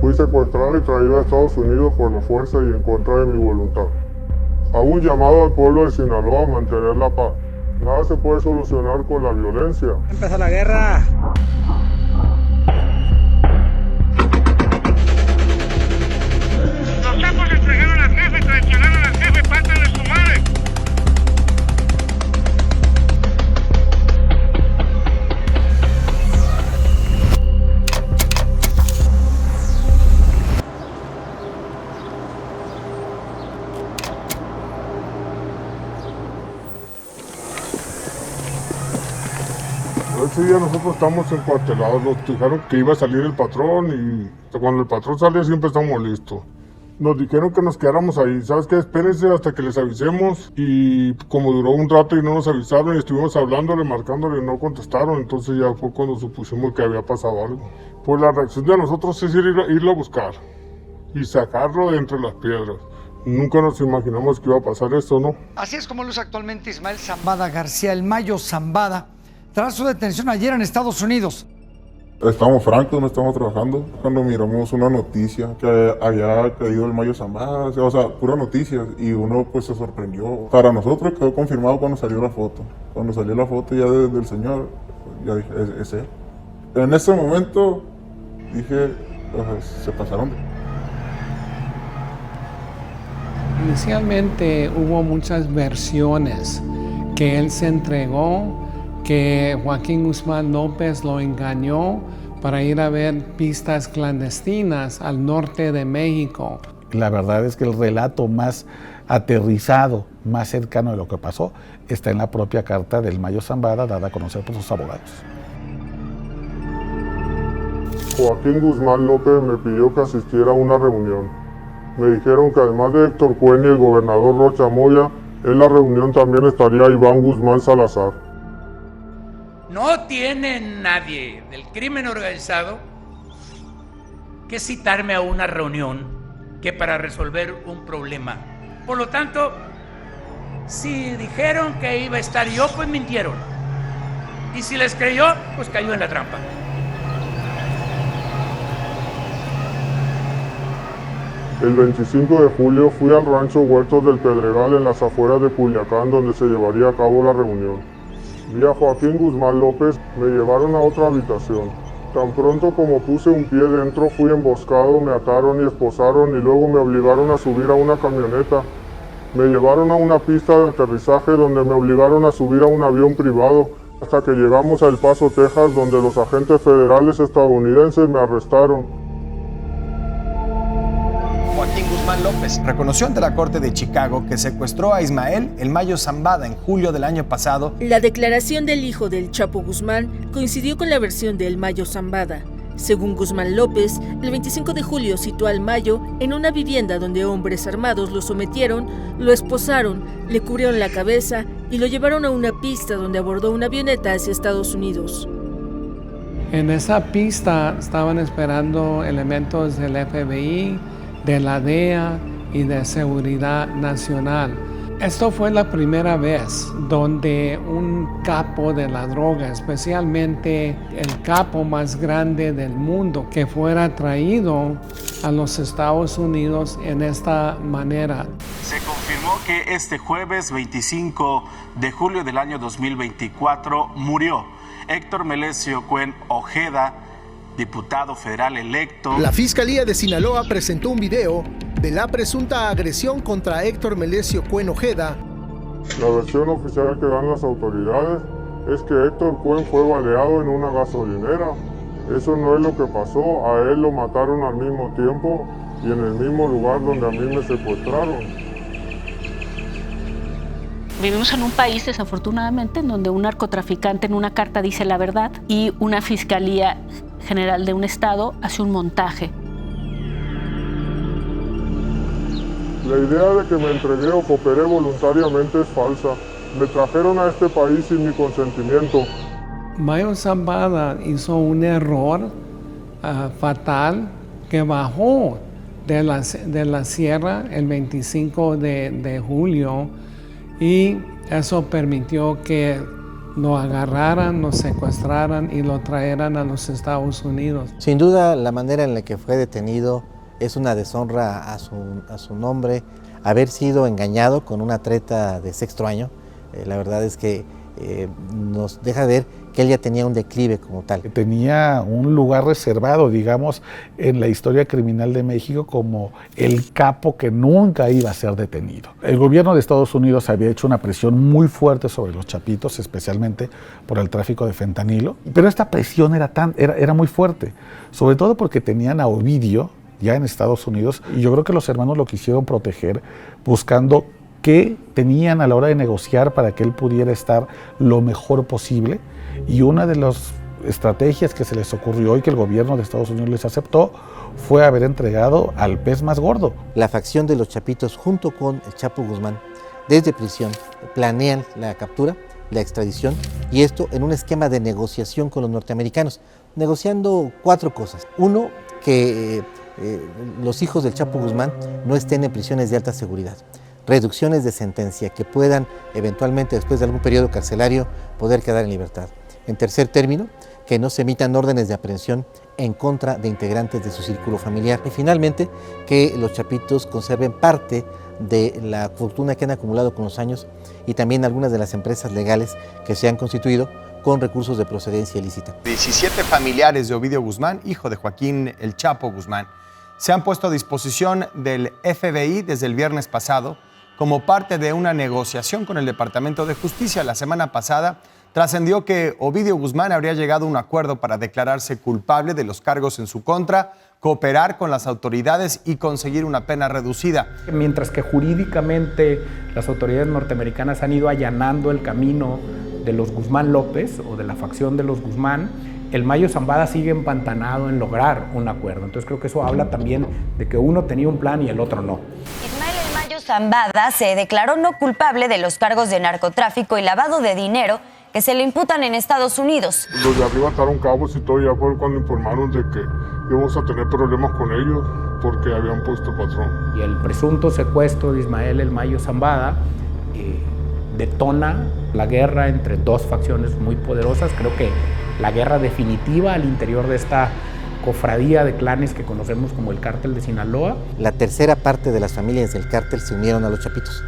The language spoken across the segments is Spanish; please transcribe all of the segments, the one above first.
Fui secuestrado y traído a Estados Unidos por la fuerza y en contra de mi voluntad. Hago un llamado al pueblo de Sinaloa a mantener la paz. Nada se puede solucionar con la violencia. Empezó la guerra. Los sapos entregaron al jefe, traicionaron al jefe, pártanle su madre. Ese día nosotros estamos encuartelados, nos dijeron que iba a salir el patrón y cuando el patrón sale siempre estamos listos. Nos dijeron que nos quedáramos ahí, ¿sabes qué? Espérense hasta que les avisemos, y como duró un rato y no nos avisaron y estuvimos hablándole, marcándole y no contestaron, entonces ya fue cuando supusimos que había pasado algo. Pues la reacción de nosotros es irlo a buscar y sacarlo de entre las piedras. Nunca nos imaginamos que iba a pasar esto, ¿no? Así es como luce actualmente Ismael Zambada García, el Mayo Zambada, tras su detención ayer en Estados Unidos. Estamos francos, no estamos trabajando. Cuando miramos una noticia que había caído el Mayo Zambada, o sea, pura noticia, y uno pues se sorprendió. Para nosotros quedó confirmado cuando salió la foto. Cuando salió la foto ya del señor, ya dije, es él. En ese momento dije, se pasaron. Inicialmente hubo muchas versiones, que él se entregó, que Joaquín Guzmán López lo engañó para ir a ver pistas clandestinas al norte de México. La verdad es que el relato más aterrizado, más cercano de lo que pasó, está en la propia carta del Mayo Zambada, dada a conocer por sus abogados. Joaquín Guzmán López me pidió que asistiera a una reunión. Me dijeron que además de Héctor Cuen y el gobernador Rocha Moya, en la reunión también estaría Iván Guzmán Salazar. No tiene nadie del crimen organizado que citarme a una reunión que para resolver un problema. Por lo tanto, si dijeron que iba a estar yo, pues mintieron. Y si les creyó, pues cayó en la trampa. El 25 de julio fui al rancho Huertos del Pedregal en las afueras de Culiacán, donde se llevaría a cabo la reunión. Vi a Joaquín Guzmán López, me llevaron a otra habitación. Tan pronto como puse un pie dentro, fui emboscado, me ataron y esposaron y luego me obligaron a subir a una camioneta. Me llevaron a una pista de aterrizaje donde me obligaron a subir a un avión privado hasta que llegamos a El Paso, Texas, donde los agentes federales estadounidenses me arrestaron. Joaquín Guzmán López reconoció ante la Corte de Chicago que secuestró a Ismael el Mayo Zambada en julio del año pasado. La declaración del hijo del Chapo Guzmán coincidió con la versión del Mayo Zambada. Según Guzmán López, el 25 de julio citó al Mayo en una vivienda donde hombres armados lo sometieron, lo esposaron, le cubrieron la cabeza y lo llevaron a una pista donde abordó una avioneta hacia Estados Unidos. En esa pista estaban esperando elementos del FBI, de la DEA y de Seguridad Nacional. Esto fue la primera vez donde un capo de la droga, especialmente el capo más grande del mundo, que fuera traído a los Estados Unidos en esta manera. Se confirmó que este jueves 25 de julio del año 2024 murió Héctor Melesio Cuen Ojeda, diputado federal electo. La Fiscalía de Sinaloa presentó un video de la presunta agresión contra Héctor Melesio Cuen Ojeda. La versión oficial que dan las autoridades es que Héctor Cuen fue baleado en una gasolinera. Eso no es lo que pasó, a él lo mataron al mismo tiempo y en el mismo lugar donde a mí me secuestraron. Vivimos en un país, desafortunadamente, en donde un narcotraficante en una carta dice la verdad y una fiscalía general de un estado hace un montaje. La idea de que me entregué o cooperé voluntariamente es falsa. Me trajeron a este país sin mi consentimiento. Mayo Zambada hizo un error fatal que bajó de la sierra el 25 de julio y eso permitió que lo agarraran, lo secuestraran y lo trajeran a los Estados Unidos. Sin duda, la manera en la que fue detenido es una deshonra a su nombre. Haber sido engañado con una treta de sexto año, la verdad es que nos deja ver que él ya tenía un declive como tal. Tenía un lugar reservado, digamos, en la historia criminal de México como el capo que nunca iba a ser detenido. El gobierno de Estados Unidos había hecho una presión muy fuerte sobre los chapitos, especialmente por el tráfico de fentanilo, pero esta presión era muy fuerte, sobre todo porque tenían a Ovidio ya en Estados Unidos, y yo creo que los hermanos lo quisieron proteger buscando qué tenían a la hora de negociar para que él pudiera estar lo mejor posible. Y una de las estrategias que se les ocurrió y que el gobierno de Estados Unidos les aceptó fue haber entregado al pez más gordo. La facción de los Chapitos junto con el Chapo Guzmán desde prisión planean la captura, la extradición, y esto en un esquema de negociación con los norteamericanos, negociando 4 cosas. Uno, que los hijos del Chapo Guzmán no estén en prisiones de alta seguridad. Reducciones de sentencia que puedan eventualmente, después de algún periodo carcelario, poder quedar en libertad. En tercer término, que no se emitan órdenes de aprehensión en contra de integrantes de su círculo familiar. Y finalmente, que los Chapitos conserven parte de la fortuna que han acumulado con los años y también algunas de las empresas legales que se han constituido con recursos de procedencia ilícita. 17 familiares de Ovidio Guzmán, hijo de Joaquín El Chapo Guzmán, se han puesto a disposición del FBI desde el viernes pasado como parte de una negociación con el Departamento de Justicia. La semana pasada trascendió que Ovidio Guzmán habría llegado a un acuerdo para declararse culpable de los cargos en su contra, cooperar con las autoridades y conseguir una pena reducida. Mientras que jurídicamente las autoridades norteamericanas han ido allanando el camino de los Guzmán López o de la facción de los Guzmán, el Mayo Zambada sigue empantanado en lograr un acuerdo. Entonces creo que eso habla también de que uno tenía un plan y el otro no. Ismael El Mayo Zambada se declaró no culpable de los cargos de narcotráfico y lavado de dinero que se le imputan en Estados Unidos. Los de arriba ataron cabos y todo, ya fue cuando informaron de que íbamos a tener problemas con ellos porque habían puesto patrón. Y el presunto secuestro de Ismael El Mayo Zambada detona la guerra entre dos facciones muy poderosas. Creo que la guerra definitiva al interior de esta cofradía de clanes que conocemos como el Cártel de Sinaloa. La tercera parte de las familias del cártel se unieron a los Chapitos.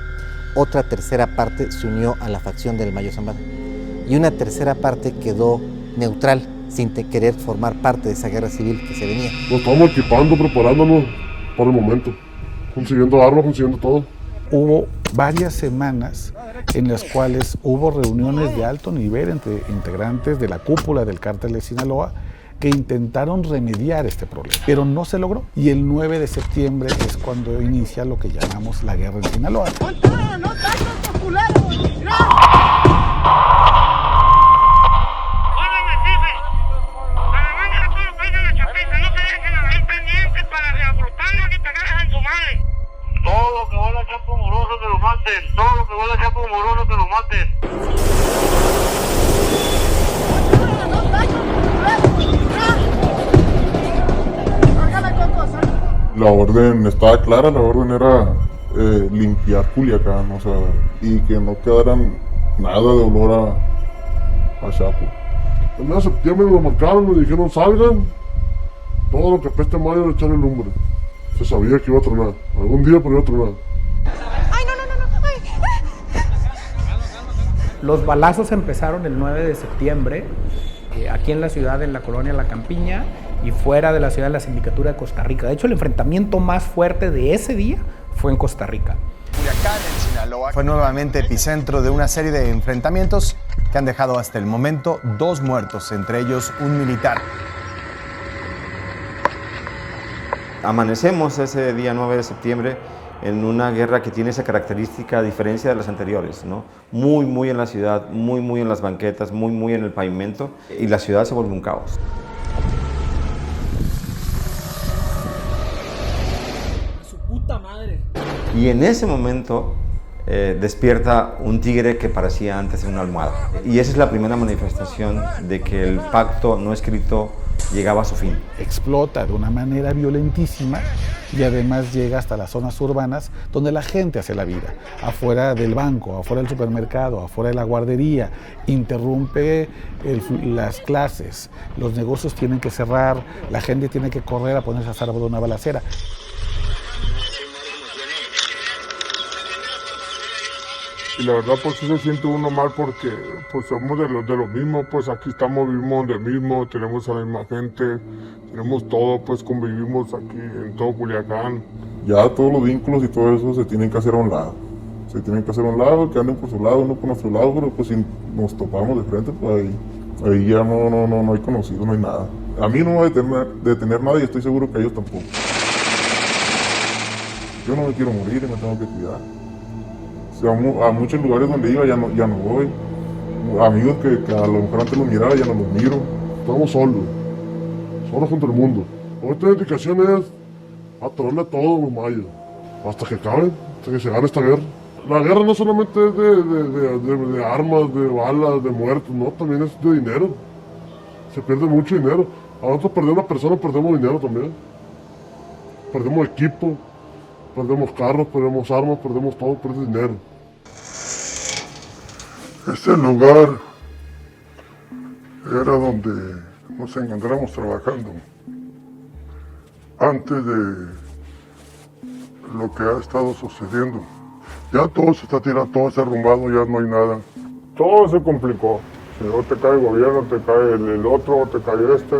Otra tercera parte se unió a la facción del Mayo Zambada. Y una tercera parte quedó neutral, sin querer formar parte de esa guerra civil que se venía. Nos estamos equipando, preparándonos para el momento, consiguiendo armas, consiguiendo todo. Hubo varias semanas en las cuales hubo reuniones de alto nivel entre integrantes de la cúpula del Cártel de Sinaloa que intentaron remediar este problema, pero no se logró. Y el 9 de septiembre es cuando inicia lo que llamamos la guerra en Sinaloa. Todo lo que huele a Chapo Moroso que lo maten. Todo lo que huele a Chapo Moroso que lo maten. La orden estaba clara, la orden era limpiar Culiacán, o sea, y que no quedaran nada de olor a Chapo. El 9 de septiembre lo marcaron, nos dijeron salgan, todo lo que apeste mayo de echarle lumbre. Se sabía que iba a tronar, algún día pero iba a tronar. Los balazos empezaron el 9 de septiembre, aquí en la ciudad, en la colonia La Campiña, y fuera de la ciudad, en la sindicatura de Costa Rica. De hecho, el enfrentamiento más fuerte de ese día fue en Costa Rica. Culiacán, en Sinaloa, fue nuevamente epicentro de una serie de enfrentamientos que han dejado hasta el momento 2 muertos, entre ellos un militar. Amanecemos ese día 9 de septiembre en una guerra que tiene esa característica a diferencia de las anteriores, ¿no? Muy en la ciudad, muy en las banquetas, muy en el pavimento, y la ciudad se vuelve un caos. Su puta madre. Y en ese momento despierta un tigre que parecía antes una almohada. Y esa es la primera manifestación de que el pacto no escrito llegaba a su fin. Explota de una manera violentísima y además llega hasta las zonas urbanas donde la gente hace la vida, afuera del banco, afuera del supermercado, afuera de la guardería, interrumpe las clases, los negocios tienen que cerrar, la gente tiene que correr a ponerse a salvo de una balacera. Y la verdad pues sí se siente uno mal porque pues somos de los mismos, pues aquí estamos, vivimos de mismo, tenemos a la misma gente, tenemos todo, pues convivimos aquí en todo Culiacán. Ya todos los vínculos y todo eso se tienen que hacer a un lado. Se tienen que hacer a un lado, que anden por su lado, uno por nuestro lado, pero pues si nos topamos de frente, pues ahí ya no hay conocido, no hay nada. A mí no me va a detener nada y estoy seguro que a ellos tampoco. Yo no me quiero morir y me tengo que cuidar. A muchos lugares donde iba ya no voy. Amigos que a lo mejor antes los miraba ya no los miro. Estamos solos contra el mundo. Nuestra dedicación es atorarle a todos los mayos, hasta que acaben, hasta que se gane esta guerra. La guerra no solamente es de armas, de balas, de muertos, no, también es de dinero. Se pierde mucho dinero. A nosotros perder una persona perdemos dinero también. Perdemos equipo, perdemos carros, perdemos armas, perdemos todo, perdemos dinero. Este lugar era donde nos encontramos trabajando antes de lo que ha estado sucediendo. Ya todo se está tirando, todo se ha derrumbado, ya no hay nada. Todo se complicó. Si no te cae el gobierno, te cae el otro, te cae este.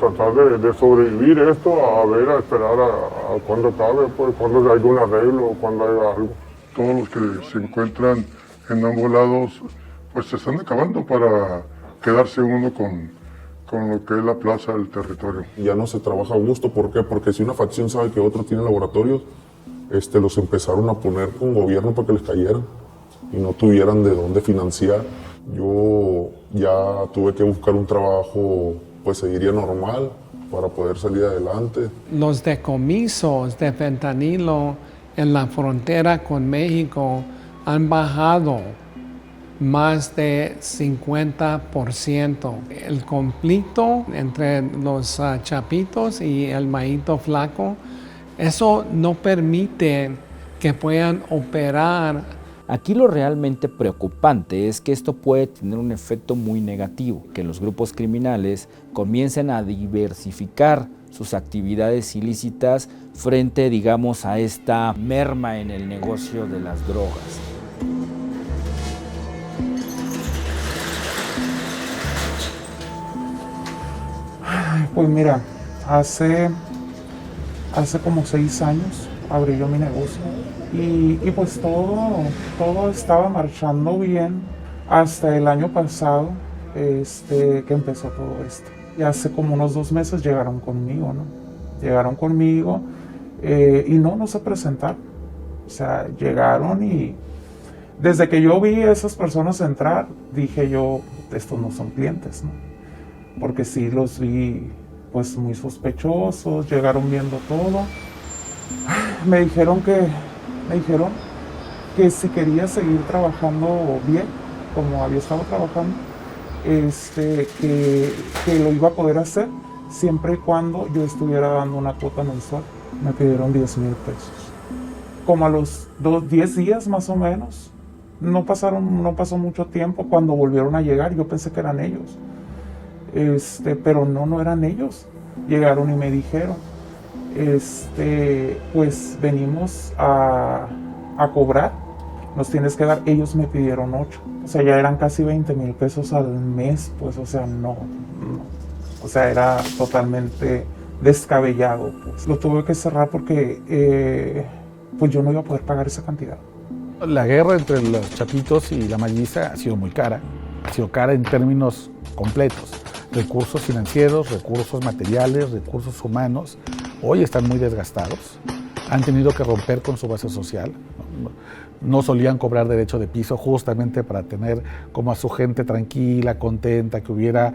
Tratar de sobrevivir esto, a esperar a cuando acabe, pues cuando haya un arreglo, cuando haya algo. Todos los que se encuentran en ambos lados, pues se están acabando para quedarse uno con lo que es la plaza del territorio. Ya no se trabaja a gusto, ¿por qué? Porque si una facción sabe que otro tiene laboratorios, los empezaron a poner con gobierno para que les cayeran y no tuvieran de dónde financiar. Yo ya tuve que buscar un trabajo, pues seguiría normal para poder salir adelante. Los decomisos de fentanilo en la frontera con México han bajado más de 50%. El conflicto entre los chapitos y el mayito flaco, eso no permite que puedan operar. Aquí lo realmente preocupante es que esto puede tener un efecto muy negativo, que los grupos criminales comiencen a diversificar sus actividades ilícitas frente, digamos, a esta merma en el negocio de las drogas. Pues mira, hace como 6 años abrí yo mi negocio y pues todo estaba marchando bien hasta el año pasado que empezó todo esto. Y hace como unos 2 meses llegaron conmigo, ¿no? Llegaron conmigo y no se presentaron. O sea, llegaron y desde que yo vi a esas personas entrar, dije yo, estos no son clientes, ¿no? Porque sí los vi pues muy sospechosos, llegaron viendo todo. Me dijeron que si quería seguir trabajando bien, como había estado trabajando, que lo iba a poder hacer siempre y cuando yo estuviera dando una cuota mensual. Me pidieron 10,000 pesos. Como a los 10 días más o menos, no pasó mucho tiempo, cuando volvieron a llegar, yo pensé que eran ellos. Pero no eran ellos. Llegaron y me dijeron, pues venimos a cobrar, nos tienes que dar. Ellos me pidieron 8, o sea, ya eran casi 20,000 pesos al mes, pues, o sea, no. O sea, era totalmente descabellado, pues. Lo tuve que cerrar porque, pues yo no iba a poder pagar esa cantidad. La guerra entre los chapitos y la malliza ha sido muy cara. Ha sido cara en términos completos. Recursos financieros, recursos materiales, recursos humanos, hoy están muy desgastados. Han tenido que romper con su base social. No solían cobrar derecho de piso justamente para tener como a su gente tranquila, contenta, que hubiera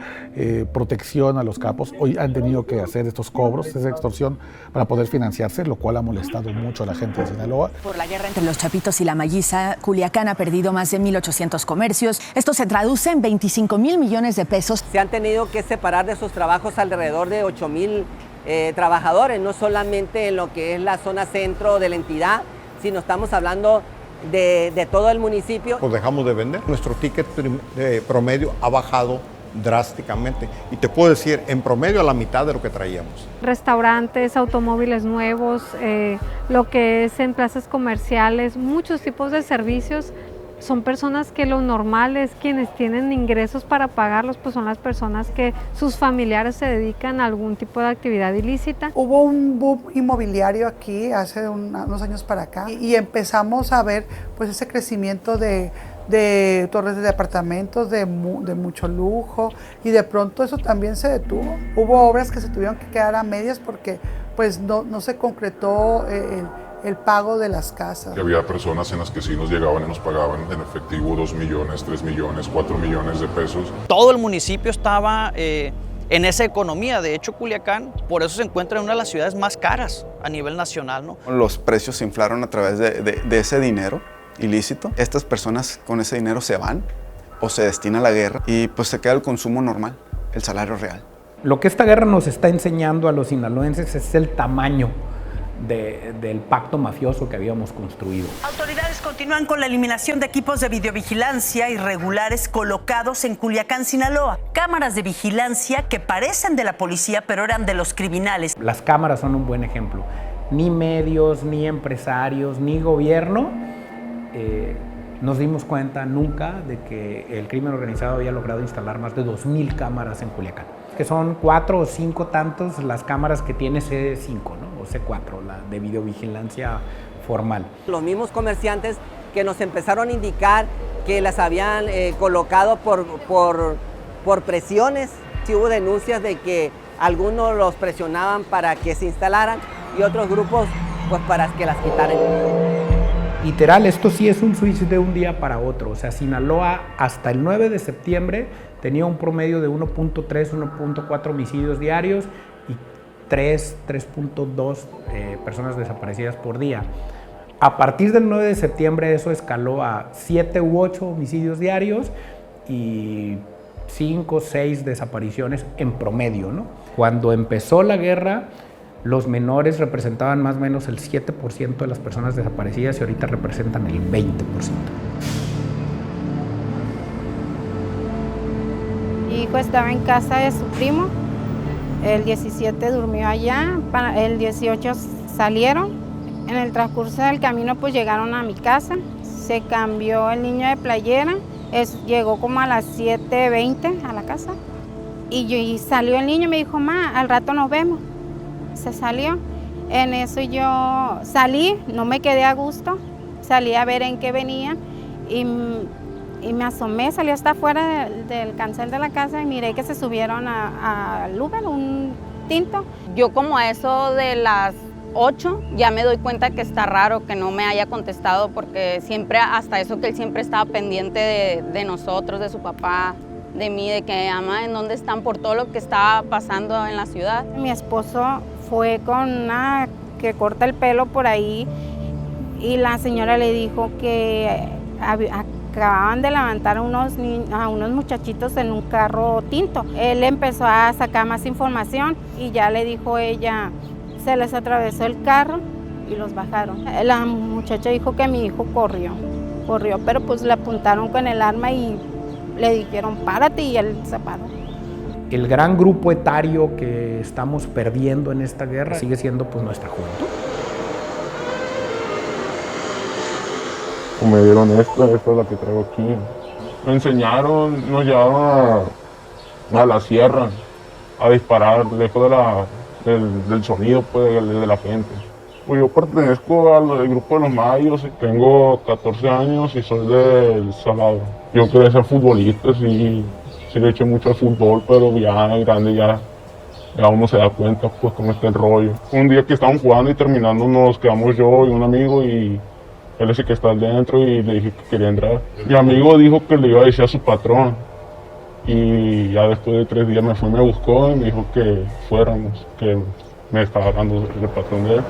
protección a los capos. Hoy han tenido que hacer estos cobros, esa extorsión, para poder financiarse, lo cual ha molestado mucho a la gente de Sinaloa. Por la guerra entre los chapitos y la malliza, Culiacán ha perdido más de 1,800 comercios. Esto se traduce en 25,000 millones de pesos. Se han tenido que separar de sus trabajos alrededor de 8,000 trabajadores, no solamente en lo que es la zona centro de la entidad, sino estamos hablando de todo el municipio. Pues dejamos de vender. Nuestro ticket promedio ha bajado drásticamente y te puedo decir en promedio a la mitad de lo que traíamos. Restaurantes, automóviles nuevos, lo que es en plazas comerciales, muchos tipos de servicios. Son personas que lo normal es quienes tienen ingresos para pagarlos, pues son las personas que sus familiares se dedican a algún tipo de actividad ilícita. Hubo un boom inmobiliario aquí hace unos años para acá y empezamos a ver pues ese crecimiento de torres de departamentos de mucho lujo y de pronto eso también se detuvo. Hubo obras que se tuvieron que quedar a medias porque pues no se concretó el pago de las casas. Había personas en las que sí nos llegaban y nos pagaban en efectivo 2 millones, 3 millones, 4 millones de pesos. Todo el municipio estaba en esa economía. De hecho, Culiacán por eso se encuentra en una de las ciudades más caras a nivel nacional, ¿no? Los precios se inflaron a través de ese dinero ilícito. Estas personas con ese dinero se van o se destina a la guerra y pues se queda el consumo normal, el salario real. Lo que esta guerra nos está enseñando a los sinaloenses es el tamaño del pacto mafioso que habíamos construido. Autoridades continúan con la eliminación de equipos de videovigilancia irregulares colocados en Culiacán, Sinaloa. Cámaras de vigilancia que parecen de la policía, pero eran de los criminales. Las cámaras son un buen ejemplo. Ni medios, ni empresarios, ni gobierno nos dimos cuenta nunca de que el crimen organizado había logrado instalar más de 2,000 cámaras en Culiacán, que son 4 o 5 tantos las cámaras que tiene C5, ¿no? O C4, la de videovigilancia formal. Los mismos comerciantes que nos empezaron a indicar que las habían colocado por presiones. Sí hubo denuncias de que algunos los presionaban para que se instalaran y otros grupos pues para que las quitaran. Literal, esto sí es un switch de un día para otro. O sea, Sinaloa hasta el 9 de septiembre tenía un promedio de 1.3, 1.4 homicidios diarios y 3.2 personas desaparecidas por día. A partir del 9 de septiembre eso escaló a 7 u 8 homicidios diarios y 5 o 6 desapariciones en promedio, ¿no? Cuando empezó la guerra, los menores representaban más o menos el 7% de las personas desaparecidas y ahorita representan el 20%. Mi hijo estaba en casa de su primo, el 17 durmió allá, el 18 salieron. En el transcurso del camino pues llegaron a mi casa, se cambió el niño de playera, llegó como a las 7:20 a la casa y salió el niño y me dijo, ma, al rato nos vemos. Se salió. En eso yo salí, no me quedé a gusto, salí a ver en qué venía y me asomé, salí hasta afuera del cancel de la casa y miré que se subieron al Uber, un tinto. Yo como a eso de las 8 ya me doy cuenta que está raro que no me haya contestado porque siempre, hasta eso que él siempre estaba pendiente de nosotros, de su papá, de mí, de que ama, en dónde están por todo lo que estaba pasando en la ciudad. Mi esposo fue con una que corta el pelo por ahí y la señora le dijo que acababan de levantar a unos muchachitos en un carro tinto. Él empezó a sacar más información y ya le dijo ella, se les atravesó el carro y los bajaron. La muchacha dijo que mi hijo corrió, pero pues le apuntaron con el arma y le dijeron párate y él se paró. El gran grupo etario que estamos perdiendo en esta guerra sigue siendo pues nuestra juventud. Me dieron esta es la que traigo aquí. Me enseñaron, nos llevaron a la sierra a disparar lejos del sonido pues, de la gente. Pues yo pertenezco al grupo de los Mayos, tengo 14 años y soy del Salado. Yo quería ser futbolista, sí le eché mucho al fútbol, pero ya grande ya uno se da cuenta pues cómo está el rollo. Un día que estábamos jugando y terminando nos quedamos yo y un amigo y él es el que está adentro y le dije que quería entrar. Mi amigo dijo que le iba a decir a su patrón y ya después de 3 días me fue, me buscó y me dijo que fuéramos, que me estaba hablando el patrón de él.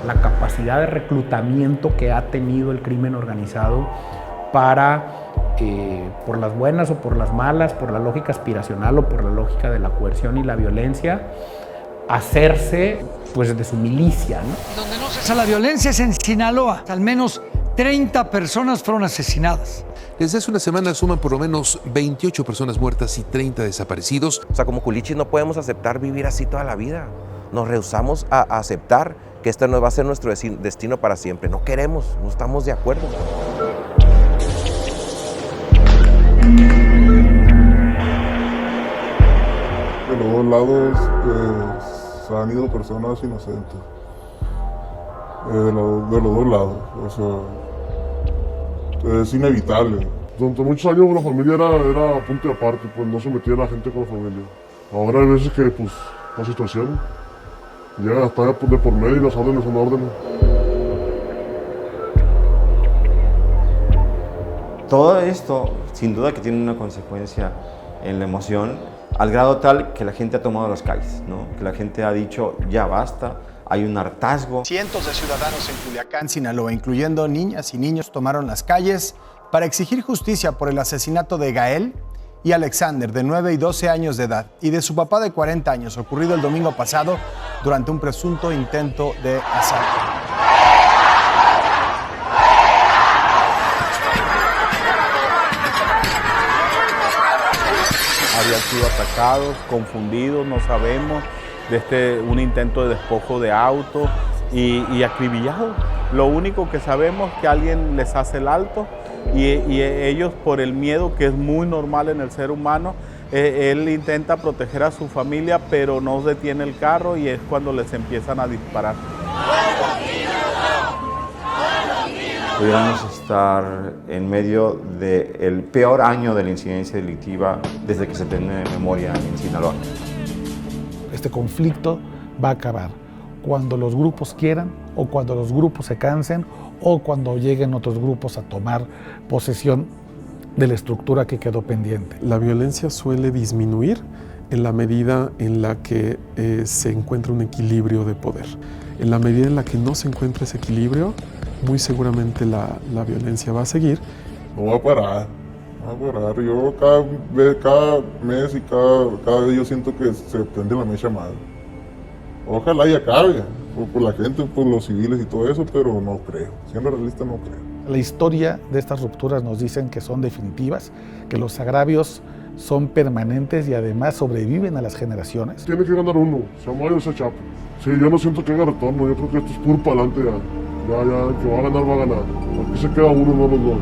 La capacidad de reclutamiento que ha tenido el crimen organizado para por las buenas o por las malas, por la lógica aspiracional o por la lógica de la coerción y la violencia, hacerse pues de su milicia, ¿no? Donde no cesa la violencia es en Sinaloa. Al menos 30 personas fueron asesinadas. Desde hace una semana suman por lo menos 28 personas muertas y 30 desaparecidos. O sea, como culichis no podemos aceptar vivir así toda la vida. Nos rehusamos a aceptar que este no va a ser nuestro destino para siempre. No queremos, no estamos de acuerdo. De los dos lados se han ido personas inocentes. De los dos lados. O sea, es inevitable. Durante muchos años la familia era punto y aparte, pues no se metía la gente con la familia. Ahora hay veces que pues la situación llega hasta de por medio y las órdenes son órdenes. Todo esto sin duda que tiene una consecuencia en la emoción, al grado tal que la gente ha tomado las calles, ¿no? Que la gente ha dicho ya basta, hay un hartazgo. Cientos de ciudadanos en Culiacán, Sinaloa, incluyendo niñas y niños, tomaron las calles para exigir justicia por el asesinato de Gael y Alexander, de 9 y 12 años de edad, y de su papá de 40 años, ocurrido el domingo pasado durante un presunto intento de asalto. Habían sido atacados, confundidos, no sabemos, un intento de despojo de auto y acribillados. Lo único que sabemos es que alguien les hace el alto y ellos, por el miedo que es muy normal en el ser humano, él intenta proteger a su familia, pero no detiene el carro y es cuando les empiezan a disparar. Pudiéramos estar en medio del peor año de la incidencia delictiva desde que se tiene memoria en Sinaloa. Este conflicto va a acabar cuando los grupos quieran o cuando los grupos se cansen o cuando lleguen otros grupos a tomar posesión de la estructura que quedó pendiente. La violencia suele disminuir en la medida en la que se encuentra un equilibrio de poder. En la medida en la que no se encuentra ese equilibrio, muy seguramente la violencia va a seguir. No va a parar, no va a parar. Yo cada mes y cada día yo siento que se prende la mecha más. Ojalá y acabe, por la gente, por los civiles y todo eso, pero no creo. Siendo realista, no creo. La historia de estas rupturas nos dicen que son definitivas, que los agravios son permanentes y además sobreviven a las generaciones. Tiene que ganar uno, sea Mayo o sea Chapo. Sí, yo no siento que haga retorno, yo creo que esto es puro para adelante ya. Ya, que va a ganar, va a ganar. Aquí se queda uno, no los dos.